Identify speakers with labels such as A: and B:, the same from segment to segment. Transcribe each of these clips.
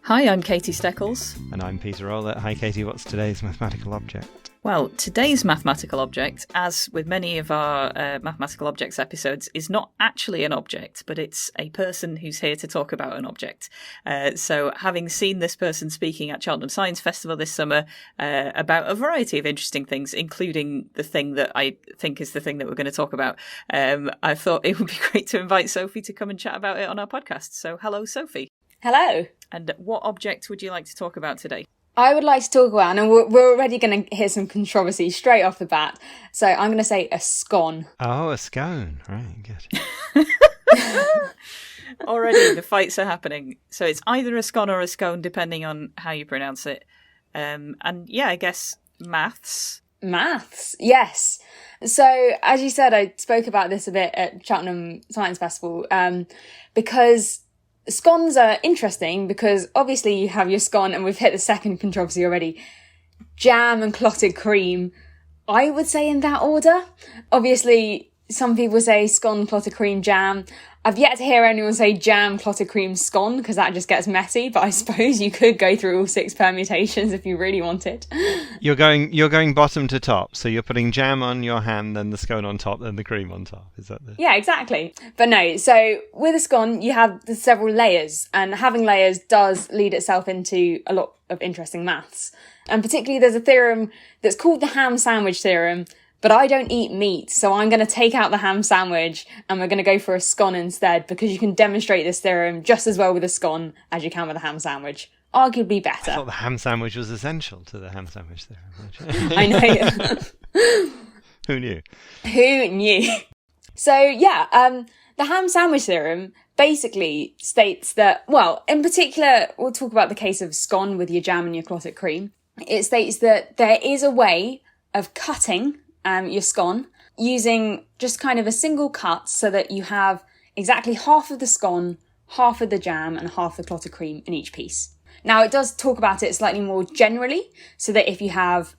A: Hi, I'm Katie Steckles.
B: And I'm Peter Rowlett. Hi Katie, what's today's mathematical object?
A: Well, today's mathematical object, as with many of our mathematical objects episodes, is not actually an object, but it's a person who's here to talk about an object. So having seen this person speaking at Cheltenham Science Festival this summer about a variety of interesting things, including the thing that I think is the thing that we're going to talk about, I thought it would be great to invite Sophie to come and chat about it on our podcast. So hello, Sophie.
C: Hello.
A: And what object would you like to talk about today?
C: I would like to talk about, and we're already going to hear some controversy straight off the bat, so I'm going to say a scone.
B: Oh, a scone. Right, good.
A: Already the fights are happening. So it's either a scone or a scone, depending on how you pronounce it. And yeah, I guess maths.
C: Maths, yes. So, as you said, I spoke about this a bit at Cheltenham Science Festival, because scones are interesting because obviously you have your scone, and we've hit the second controversy already. Jam and clotted cream, I would say in that order. Obviously, some people say scone, clotted cream, jam. I've yet to hear anyone say jam, clotted cream, scone, because that just gets messy, but I suppose you could go through all 6 permutations if you really wanted.
B: You're going bottom to top, so you're putting jam on your hand, then the scone on top, then the cream on top. Is that the...
C: Yeah, exactly. But no, so with a scone, you have the several layers, and having layers does lead itself into a lot of interesting maths. And particularly there's a theorem that's called the ham sandwich theorem, but I don't eat meat, so I'm going to take out the ham sandwich and we're going to go for a scone instead, because you can demonstrate this theorem just as well with a scone as you can with a ham sandwich. Arguably better.
B: I thought the ham sandwich was essential to the ham sandwich theorem.
C: I know.
B: Who knew?
C: Who knew? So yeah, the ham sandwich theorem basically states that, well, in particular, we'll talk about the case of scone with your jam and your clotted cream. It states that there is a way of cutting your scone using just kind of a single cut so that you have exactly half of the scone, half of the jam and half the clotted cream in each piece. Now it does talk about it slightly more generally, so that if you have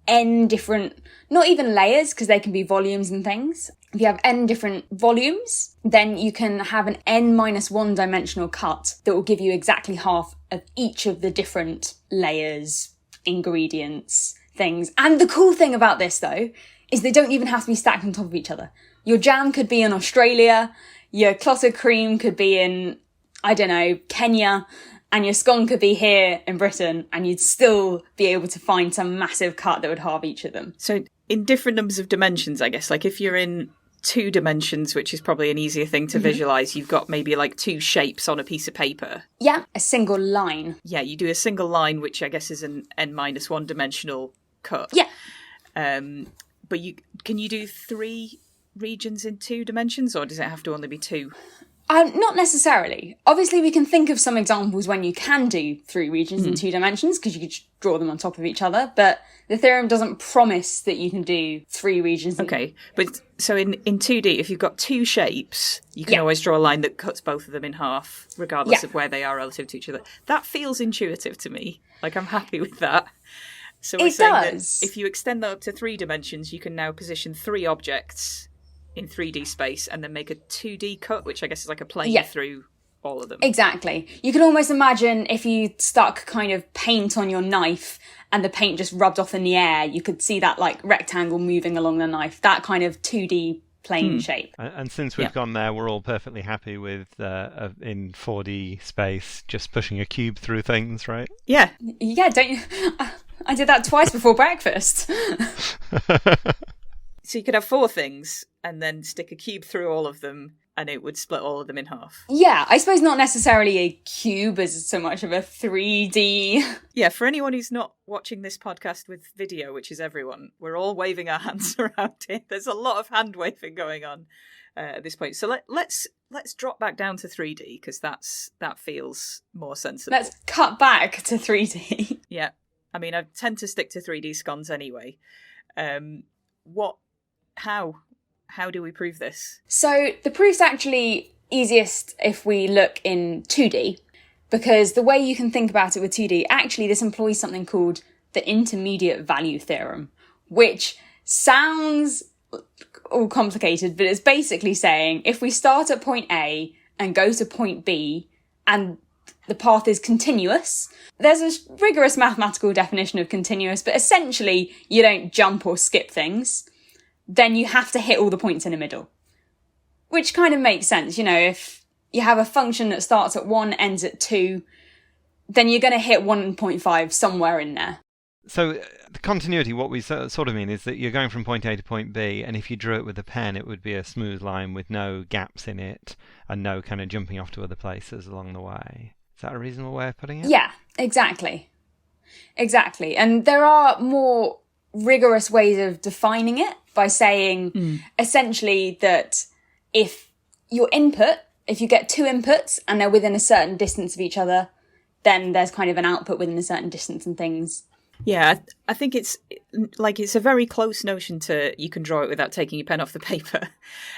C: n different, not even layers because they can be volumes and things, if you have n different volumes, then you can have an n-1 dimensional cut that will give you exactly half of each of the different layers, ingredients, things. And the cool thing about this though is they don't even have to be stacked on top of each other. Your jam could be in Australia, your clotted cream could be in, I don't know, Kenya, and your scone could be here in Britain, and you'd still be able to find some massive cut that would halve each of them.
A: So in different numbers of dimensions, I guess, like if you're in 2 dimensions, which is probably an easier thing to visualise, you've got maybe like 2 shapes on a piece of paper.
C: Yeah, a single line.
A: Yeah, you do a single line, which I guess is an n-1 dimensional cut.
C: Yeah.
A: But can you do 3 regions in 2 dimensions, or does it have to only be 2?
C: Not necessarily. Obviously, we can think of some examples when you can do 3 regions in 2 dimensions, because you could just draw them on top of each other, but the theorem doesn't promise that you can do 3 regions.
A: Okay, but so in 2D, if you've got 2 shapes, you can always draw a line that cuts both of them in half, regardless of where they are relative to each other. That feels intuitive to me. Like, I'm happy with that. So we're saying that if you extend that up to 3 dimensions, you can now position 3 objects in 3D space and then make a 2D cut, which I guess is like a plane through all of them.
C: Exactly. You can almost imagine if you stuck kind of paint on your knife and the paint just rubbed off in the air, you could see that like rectangle moving along the knife, that kind of 2D plane shape.
B: And since we've gone there, we're all perfectly happy with, in 4D space, just pushing a cube through things, right?
A: Yeah.
C: Yeah, don't you... I did that twice before breakfast.
A: So you could have 4 things and then stick a cube through all of them and it would split all of them in half.
C: Yeah, I suppose not necessarily a cube as so much of a 3D.
A: Yeah, for anyone who's not watching this podcast with video, which is everyone, we're all waving our hands around here. There's a lot of hand waving going on at this point. So let's drop back down to 3D, because that feels more sensible.
C: Let's cut back to 3D.
A: Yeah. I mean, I tend to stick to 3D scones anyway. How do we prove this?
C: So the proof's actually easiest if we look in 2D, because the way you can think about it with 2D, actually this employs something called the intermediate value theorem, which sounds all complicated, but it's basically saying if we start at point A and go to point B, and the path is continuous. There's a rigorous mathematical definition of continuous, but essentially you don't jump or skip things. Then you have to hit all the points in the middle, which kind of makes sense. If you have a function that starts at 1, ends at 2, then you're going to hit 1.5 somewhere in there.
B: So the continuity, what we sort of mean is that you're going from point A to point B, and if you drew it with a pen, it would be a smooth line with no gaps in it and no kind of jumping off to other places along the way. Is that a reasonable way of putting it?
C: Yeah, exactly. Exactly. And there are more rigorous ways of defining it by saying essentially that if you get 2 inputs and they're within a certain distance of each other, then there's kind of an output within a certain distance and things.
A: Yeah, I think it's a very close notion to you can draw it without taking your pen off the paper.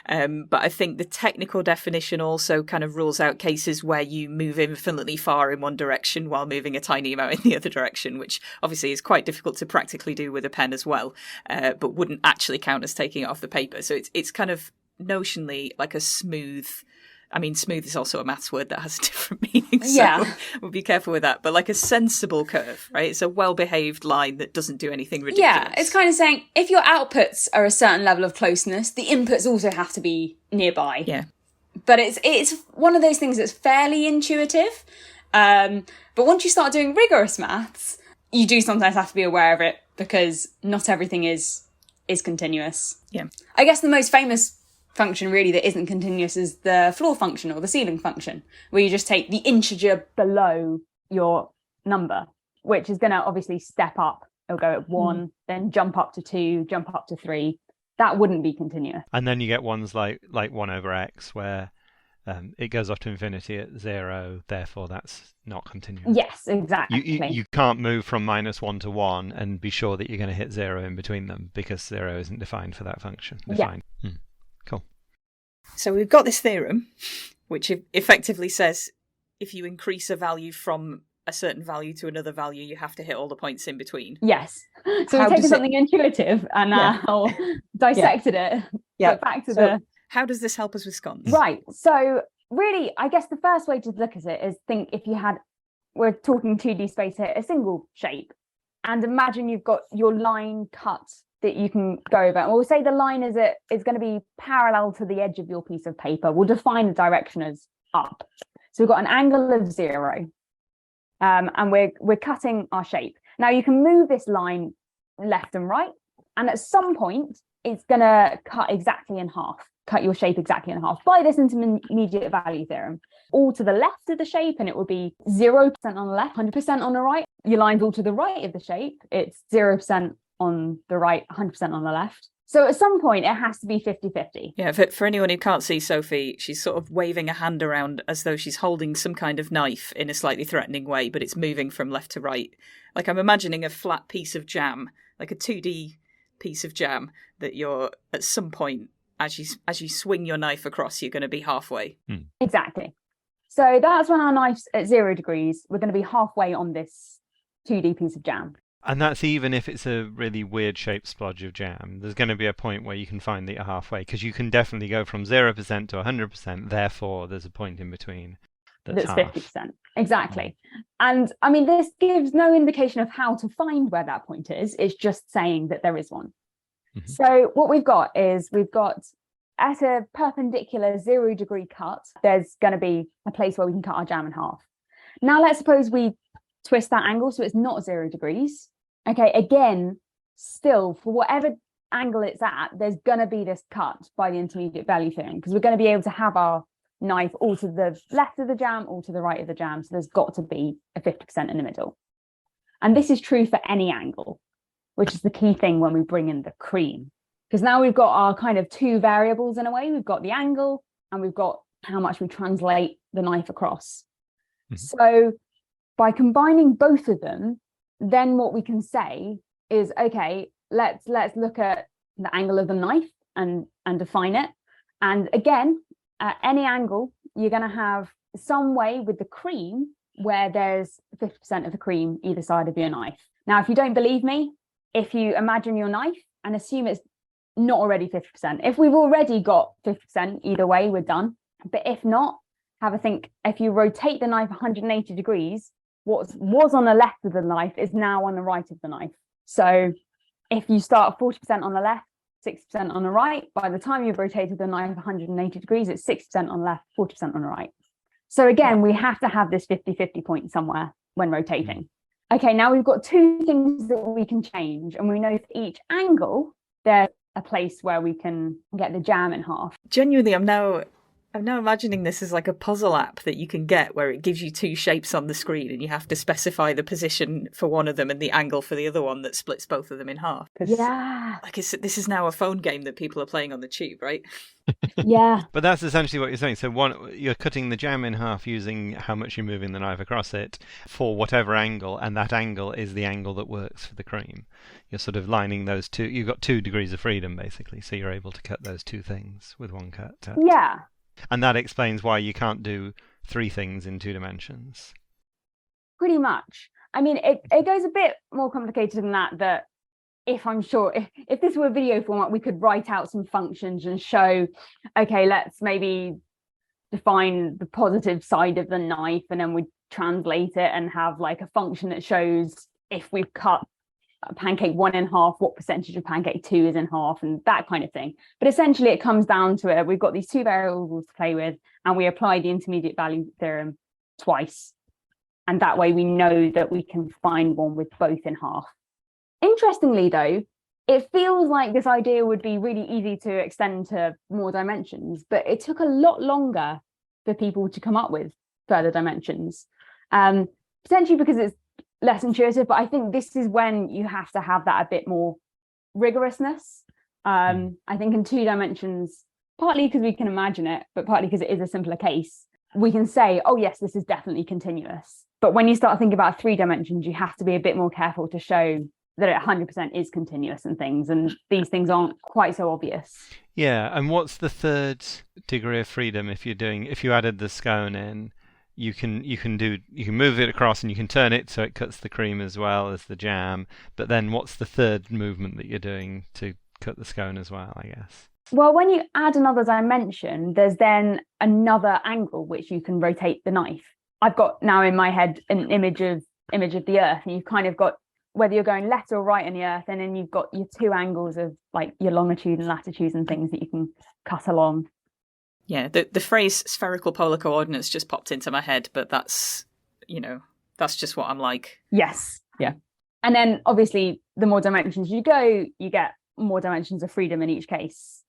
A: But I think the technical definition also kind of rules out cases where you move infinitely far in one direction while moving a tiny amount in the other direction, which obviously is quite difficult to practically do with a pen as well, but wouldn't actually count as taking it off the paper. So it's kind of notionally like a smooth... I mean, smooth is also a maths word that has a different meaning, so we'll be careful with that. But like a sensible curve, right? It's a well-behaved line that doesn't do anything ridiculous.
C: Yeah, it's kind of saying if your outputs are a certain level of closeness, the inputs also have to be nearby.
A: Yeah.
C: But it's one of those things that's fairly intuitive. But once you start doing rigorous maths, you do sometimes have to be aware of it because not everything is continuous.
A: Yeah.
C: I guess the most famous function really that isn't continuous is the floor function or the ceiling function, where you just take the integer below your number, which is going to obviously step up. It'll go at 1, then jump up to 2, jump up to 3. That wouldn't be continuous.
B: And then you get ones like 1 over x, where it goes off to infinity at 0, therefore that's not continuous.
C: Yes, exactly.
B: You can't move from -1 to 1 and be sure that you're going to hit 0 in between them, because 0 isn't defined for that function. Defined. Yeah. Cool.
A: So we've got this theorem, which effectively says if you increase a value from a certain value to another value, you have to hit all the points in between.
C: Yes. So we've taken something intuitive and now dissected it.
A: Yeah.
C: But back to
A: how does this help us with scones?
C: Right. So really, I guess the first way to look at it is think if you had, we're talking 2D space here, a single shape, and imagine you've got your line cut that you can go over. And we'll say the line is going to be parallel to the edge of your piece of paper. We'll define the direction as up. So we've got an angle of 0, and we're cutting our shape. Now you can move this line left and right, and at some point it's going to cut exactly in half, cut your shape exactly in half by this intermediate value theorem. All to the left of the shape, and it will be 0% on the left, 100% on the right. Your line's all to the right of the shape, it's 0% on the right, 100% on the left. So at some point it has to be 50-50.
A: Yeah, for anyone who can't see Sophie, she's sort of waving a hand around as though she's holding some kind of knife in a slightly threatening way, but it's moving from left to right. Like I'm imagining a flat piece of jam, like a 2D piece of jam that you're at some point, as you swing your knife across, you're going to be halfway.
C: Exactly. So that's when our knife's at 0 degrees, we're going to be halfway on this 2D piece of jam.
B: And that's even if it's a really weird shaped splodge of jam. There's going to be a point where you can find that you're halfway, because you can definitely go from 0% to 100%. Therefore, there's a point in between that's
C: 50%. Exactly. And I mean, this gives no indication of how to find where that point is. It's just saying that there is one. Mm-hmm. So what we've got at a perpendicular 0 degree cut, there's going to be a place where we can cut our jam in half. Now, let's suppose we twist that angle so it's not 0 degrees. Okay, again, still, for whatever angle it's at, there's going to be this cut by the intermediate value theorem, because we're going to be able to have our knife all to the left of the jam, all to the right of the jam. So there's got to be a 50% in the middle. And this is true for any angle, which is the key thing when we bring in the cream. Because now we've got our kind of 2 variables in a way. We've got the angle and we've got how much we translate the knife across. Mm-hmm. So by combining both of them, then what we can say is, okay, let's look at the angle of the knife and define it. And again, at any angle, you're going to have some way with the cream where there's 50% of the cream either side of your knife. Now, if you don't believe me, if you imagine your knife and assume it's not already 50%. If we've already got 50% either way, we're done. But if not, have a think. If you rotate the knife 180 degrees, what was on the left of the knife is now on the right of the knife. So if you start 40% on the left, 60% on the right, by the time you've rotated the knife 180 degrees, it's 60% on the left, 40% on the right. So again, we have to have this 50-50 point somewhere when rotating. Okay, now we've got two things that we can change, and we know for each angle, there's a place where we can get the jam in half.
A: Genuinely, I'm now imagining this as like a puzzle app that you can get where it gives you two shapes on the screen and you have to specify the position for one of them and the angle for the other one that splits both of them in half.
C: Yeah.
A: Like this is now a phone game that people are playing on the tube, right?
C: Yeah.
B: But that's essentially what you're saying. So you're cutting the jam in half using how much you're moving the knife across it for whatever angle, and that angle is the angle that works for the cream. You're sort of lining those two. You've got 2 degrees of freedom, basically, so you're able to cut those two things with one cut.
C: Yeah.
B: And that explains why you can't do 3 things in 2 dimensions.
C: Pretty much. I mean, it goes a bit more complicated than that if this were a video format, we could write out some functions and show, okay, let's maybe define the positive side of the knife, and then we translate it and have like a function that shows if we've cut pancake 1 in half, what percentage of pancake 2 is in half, and that kind of thing. But essentially it comes down to it. We've got these 2 variables to play with, and we apply the intermediate value theorem twice. And that way we know that we can find one with both in half. Interestingly, though, it feels like this idea would be really easy to extend to more dimensions, but it took a lot longer for people to come up with further dimensions, potentially because it's less intuitive. But I think this is when you have to have that a bit more rigorousness. I think in 2 dimensions, partly because we can imagine it, but partly because it is a simpler case, we can say, oh, yes, this is definitely continuous. But when you start thinking about 3 dimensions, you have to be a bit more careful to show that it 100% is continuous and things, and these things aren't quite so obvious.
B: Yeah, and what's the 3rd degree of freedom if you added the scone in? You can move it across and you can turn it so it cuts the cream as well as the jam, but then what's the 3rd movement that you're doing to cut the scone as well, I guess?
C: Well, when you add another dimension, there's then another angle which you can rotate the knife. I've got now in my head an image of the Earth, and you've kind of got whether you're going left or right in the Earth, and then you've got your 2 angles of like your longitude and latitudes and things that you can cut along.
A: Yeah, the phrase spherical polar coordinates just popped into my head, but that's just what I'm like.
C: Yes, yeah. And then obviously the more dimensions you go, you get more dimensions of freedom in each case.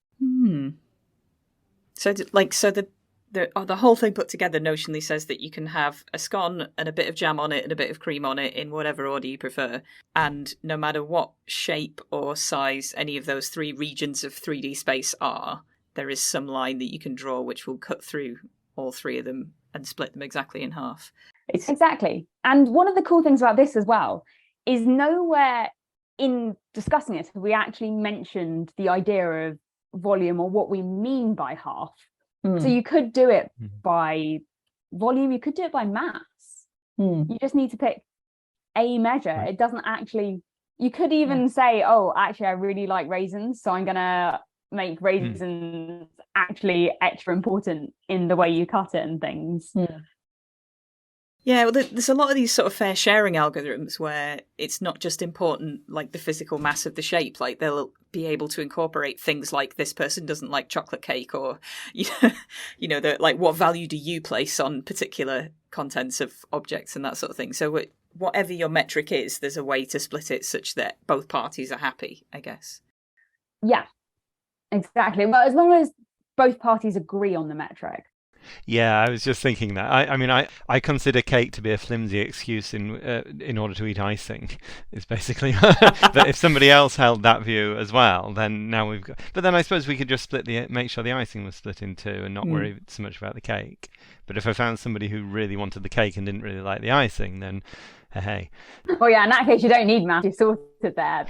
A: So the whole thing put together notionally says that you can have a scone and a bit of jam on it and a bit of cream on it in whatever order you prefer. And no matter what shape or size any of those 3 regions of 3D space are, there is some line that you can draw which will cut through all 3 of them and split them exactly in half.
C: Exactly. And one of the cool things about this as well is nowhere in discussing it have we actually mentioned the idea of volume or what we mean by half. So you could do it by volume, you could do it by mass. You just need to pick a measure. It doesn't actually, you could even say, oh, actually, I really like raisins, so I'm going to make raisins actually extra important in the way you cut it and things.
A: Yeah, well, there's a lot of these sort of fair sharing algorithms where it's not just important, like the physical mass of the shape. Like they'll be able to incorporate things like this person doesn't like chocolate cake, or like what value do you place on particular contents of objects and that sort of thing. So whatever your metric is, there's a way to split it such that both parties are happy, I guess.
C: Yeah, exactly. But as long as both parties agree on the metric.
B: Yeah, I was just thinking that. I mean, I consider cake to be a flimsy excuse in order to eat icing. It's basically that if somebody else held that view as well, then now we've got. But then I suppose we could just make sure the icing was split in 2 and not worry so much about the cake. But if I found somebody who really wanted the cake and didn't really like the icing, then hey.
C: Well, yeah, in that case, you don't need math. You're sorted there.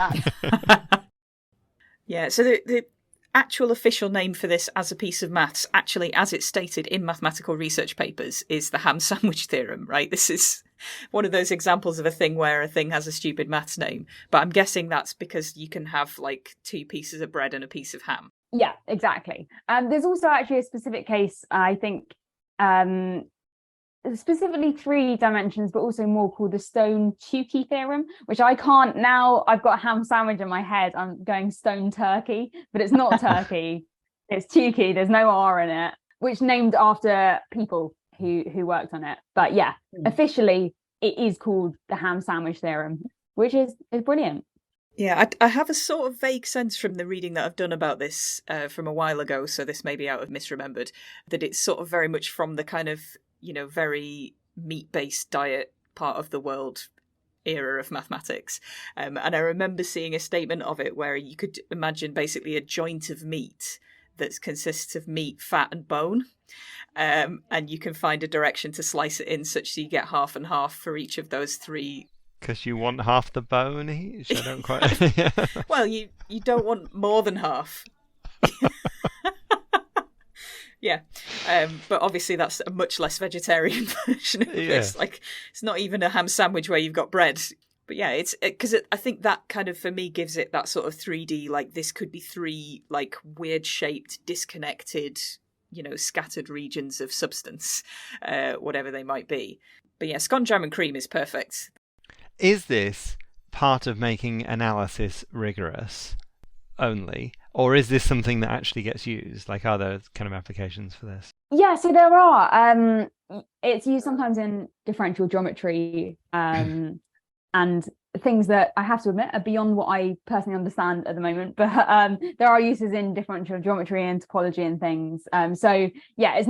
A: Yeah. So the actual official name for this as a piece of maths, actually as it's stated in mathematical research papers, is the ham sandwich theorem, right? This is one of those examples of a thing where a thing has a stupid maths name, but I'm guessing that's because you can have like 2 pieces of bread and a piece of ham.
C: Yeah, exactly. There's also actually a specific case, I think specifically 3 dimensions, but also more, called the Stone-Tukey theorem, which I can't now. I've got a ham sandwich in my head. I'm going stone turkey, but it's not turkey. It's Tukey. There's no R in it, which named after people who worked on it. But yeah, officially it is called the ham sandwich theorem, which is brilliant.
A: Yeah, I have a sort of vague sense from the reading that I've done about this from a while ago, so this may be out of misremembered, that it's sort of very much from the kind of, very meat-based diet part of the world era of mathematics. And I remember seeing a statement of it where you could imagine basically a joint of meat that consists of meat, fat, and bone. And you can find a direction to slice it in such that you get half and half for each of those 3.
B: Because you want half the bone each? I don't quite...
A: Well, you don't want more than half. Yeah, but obviously that's a much less vegetarian version of this. Like, it's not even a ham sandwich where you've got bread. But yeah, it's because I think that kind of, for me, gives it that sort of 3D, like this could be 3 like weird shaped, disconnected, scattered regions of substance, whatever they might be. But yeah, scone, jam and cream is perfect.
B: Is this part of making analysis rigorous only, or is this something that actually gets used? Like, are there kind of applications for this?
C: Yeah, so there are. It's used sometimes in differential geometry, and things that I have to admit are beyond what I personally understand at the moment. But there are uses in differential geometry and topology and things. So yeah,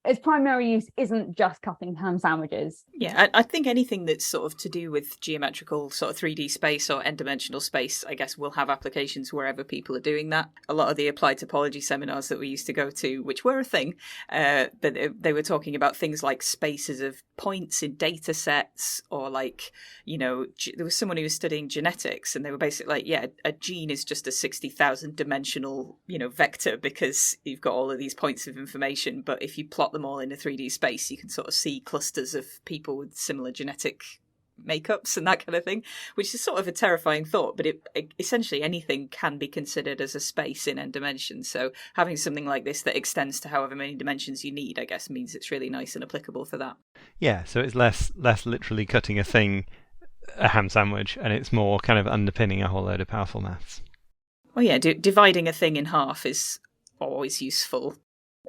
C: its primary use isn't just cutting ham sandwiches.
A: Yeah, I think anything that's sort of to do with geometrical sort of 3D space or n-dimensional space, I guess, will have applications wherever people are doing that. A lot of the applied topology seminars that we used to go to, which were a thing, but they were talking about things like spaces of points in data sets, or like, there was someone who was studying genetics, and they were basically like, yeah, a gene is just a 60,000 dimensional, vector, because you've got all of these points of information, but if you plot them all in a 3D space, you can sort of see clusters of people with similar genetic makeups and that kind of thing, which is sort of a terrifying thought, but it essentially anything can be considered as a space in n dimensions. So having something like this that extends to however many dimensions you need, I guess, means it's really nice and applicable for that.
B: Yeah, so it's less literally cutting a ham sandwich, and it's more kind of underpinning a whole load of powerful maths.
A: Well, yeah, dividing a thing in half is always useful.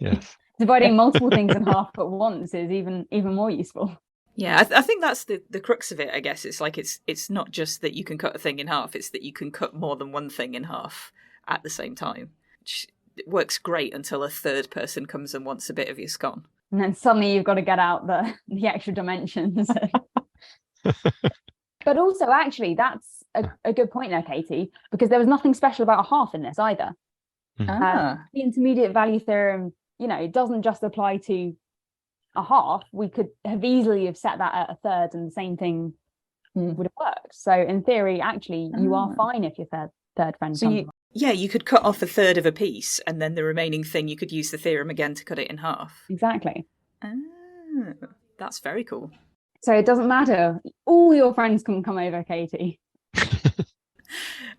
B: Yes.
C: Dividing multiple things in half at once is even more useful.
A: Yeah, I think that's the crux of it, I guess. It's like it's not just that you can cut a thing in half, it's that you can cut more than one thing in half at the same time. Which works great until a third person comes and wants a bit of your scone.
C: And then suddenly you've got to get out the extra dimensions. But also, actually, that's a good point there, Katie, because there was nothing special about a half in this either. The intermediate value theorem, it doesn't just apply to a half. We could have easily set that at a third, and the same thing would have worked. So in theory, actually, you are fine if your third friend comes.
A: You could cut off a third of a piece, and then the remaining thing, you could use the theorem again to cut it in half.
C: Exactly.
A: That's very cool.
C: So it doesn't matter. All your friends can come over, Katie.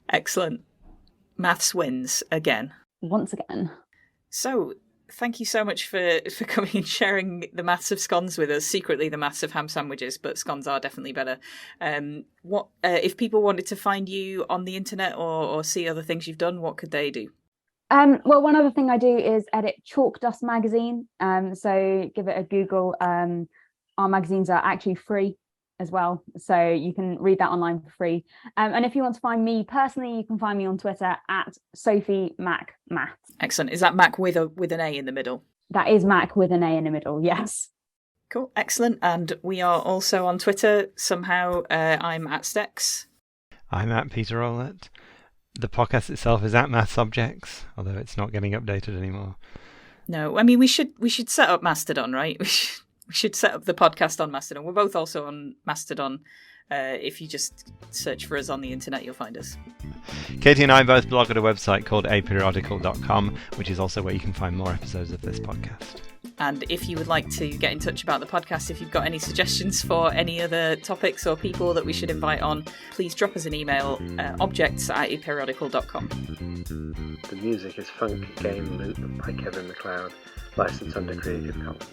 A: Excellent. Maths wins again.
C: Once again.
A: So, thank you so much for coming and sharing the maths of scones with us. Secretly, the maths of ham sandwiches, but scones are definitely better. What if people wanted to find you on the internet or see other things you've done? What could they do?
C: Well, one other thing I do is edit Chalk Dust magazine. So give it a Google. Our magazines are actually free as well, so you can read that online for free. And if you want to find me personally, you can find me on Twitter at Sophie Mac Math.
A: Excellent. Is that Mac with an A in the middle?
C: That is Mac with an A in the middle, yes.
A: Cool, excellent. And we are also on Twitter somehow. I'm at Steckles.
B: I'm at Peter Rowlett. The podcast itself is at Maths Objects, although it's not getting updated anymore.
A: No, I mean, we should set up Mastodon, right? We should set up the podcast on Mastodon. We're both also on Mastodon. If you just search for us on the internet, you'll find us.
B: Katie and I both blog at a website called aperiodical.com, which is also where you can find more episodes of this podcast.
A: And if you would like to get in touch about the podcast, if you've got any suggestions for any other topics or people that we should invite on, please drop us an email, objects@aperiodical.com.
D: The music is Funk Game Loop by Kevin MacLeod, licensed under Creative Commons.